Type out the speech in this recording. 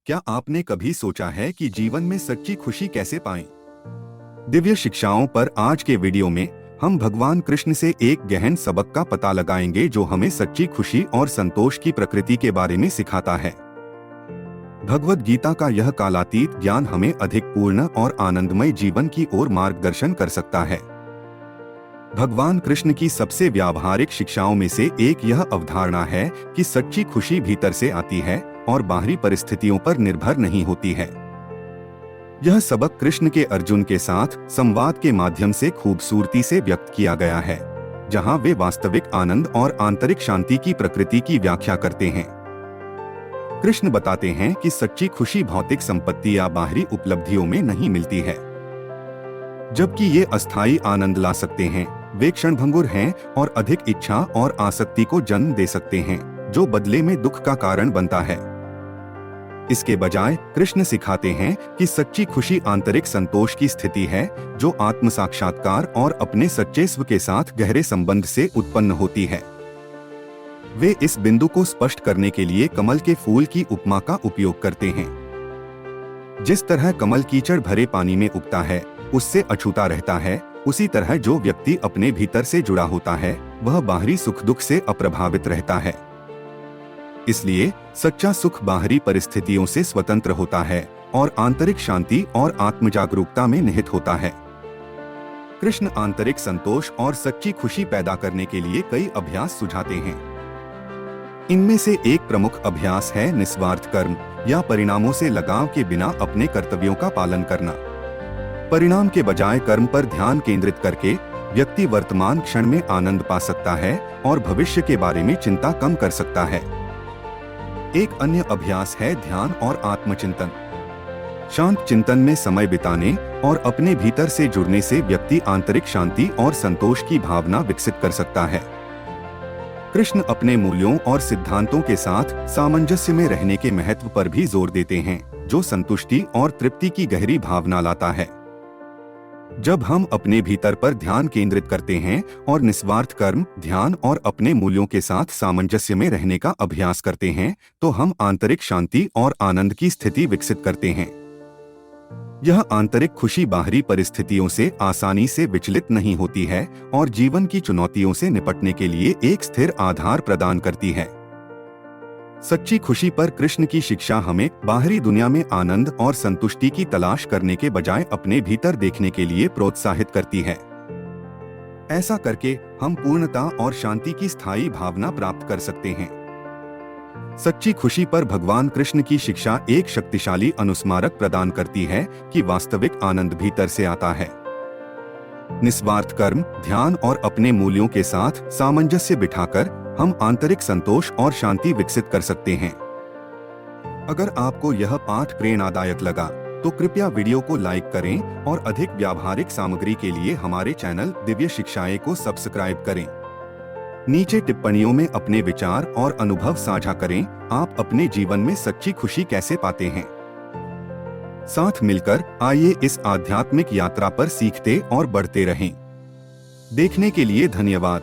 क्या आपने कभी सोचा है कि जीवन में सच्ची खुशी कैसे पाएं? दिव्य शिक्षाओं पर आज के वीडियो में हम भगवान कृष्ण से एक गहन सबक का पता लगाएंगे जो हमें सच्ची खुशी और संतोष की प्रकृति के बारे में सिखाता है। भगवद गीता का यह कालातीत ज्ञान हमें अधिक पूर्ण और आनंदमय जीवन की ओर मार्गदर्शन कर सकता है। भगवान कृष्ण की सबसे व्यावहारिक शिक्षाओं में से एक यह अवधारणा है कि सच्ची खुशी भीतर से आती है और बाहरी परिस्थितियों पर निर्भर नहीं होती है। यह सबक कृष्ण के अर्जुन के साथ संवाद के माध्यम से खूबसूरती से व्यक्त किया गया है, जहां वे वास्तविक आनंद और आंतरिक शांति की प्रकृति की व्याख्या करते हैं। कृष्ण बताते हैं कि सच्ची खुशी भौतिक संपत्ति या बाहरी उपलब्धियों में नहीं मिलती है, जबकि ये अस्थायी आनंद ला सकते हैं। वे क्षणभंगुर हैं और अधिक इच्छा और आसक्ति को जन्म दे सकते हैं, जो बदले में दुख का कारण बनता है। इसके बजाय कृष्ण सिखाते हैं कि सच्ची खुशी आंतरिक संतोष की स्थिति है, जो आत्म साक्षात्कार और अपने सच्चे स्व के साथ गहरे संबंध से उत्पन्न होती है। वे इस बिंदु को स्पष्ट करने के लिए कमल के फूल की उपमा का उपयोग करते हैं। जिस तरह कमल कीचड़ भरे पानी में उगता है, उससे अछूता रहता है, उसी तरह जो व्यक्ति अपने भीतर से जुड़ा होता है, वह बाहरी सुख दुख से अप्रभावित रहता है। इसलिए सच्चा सुख बाहरी परिस्थितियों से स्वतंत्र होता है और आंतरिक शांति और आत्म जागरूकता में निहित होता है। कृष्ण आंतरिक संतोष और सच्ची खुशी पैदा करने के लिए कई अभ्यास सुझाते हैं। इनमें से एक प्रमुख अभ्यास है निस्वार्थ कर्म या परिणामों से लगाव के बिना अपने कर्तव्यों का पालन करना। परिणाम के बजाय कर्म पर ध्यान केंद्रित करके व्यक्ति वर्तमान क्षण में आनंद पा सकता है और भविष्य के बारे में चिंता कम कर सकता है। एक अन्य अभ्यास है ध्यान और आत्मचिंतन। शांत चिंतन में समय बिताने और अपने भीतर से जुड़ने से व्यक्ति आंतरिक शांति और संतोष की भावना विकसित कर सकता है। कृष्ण अपने मूल्यों और सिद्धांतों के साथ सामंजस्य में रहने के महत्व पर भी जोर देते हैं, जो संतुष्टि और तृप्ति की गहरी भावना लाता है। जब हम अपने भीतर पर ध्यान केंद्रित करते हैं और निस्वार्थ कर्म, ध्यान और अपने मूल्यों के साथ सामंजस्य में रहने का अभ्यास करते हैं, तो हम आंतरिक शांति और आनंद की स्थिति विकसित करते हैं। यह आंतरिक खुशी बाहरी परिस्थितियों से आसानी से विचलित नहीं होती है और जीवन की चुनौतियों से निपटने के लिए एक स्थिर आधार प्रदान करती है। सच्ची खुशी पर कृष्ण की शिक्षा हमें बाहरी दुनिया में आनंद और संतुष्टि की तलाश करने के बजाय अपने भीतर देखने के लिए प्रोत्साहित करती है। ऐसा करके हम पूर्णता और शांति की स्थायी भावना प्राप्त कर सकते हैं। सच्ची खुशी पर भगवान कृष्ण की शिक्षा एक शक्तिशाली अनुस्मारक प्रदान करती है कि वास्तविक आनंद भीतर से आता है। निस्वार्थ कर्म, ध्यान और अपने मूल्यों के साथ सामंजस्य बिठाकर हम आंतरिक संतोष और शांति विकसित कर सकते हैं। अगर आपको यह पाठ प्रेरणादायक लगा तो कृपया वीडियो को लाइक करें और अधिक व्यावहारिक सामग्री के लिए हमारे चैनल दिव्य शिक्षाएं को सब्सक्राइब करें। नीचे टिप्पणियों में अपने विचार और अनुभव साझा करें। आप अपने जीवन में सच्ची खुशी कैसे पाते हैं? साथ मिलकर आइए इस आध्यात्मिक यात्रा पर सीखते और बढ़ते रहें। देखने के लिए धन्यवाद।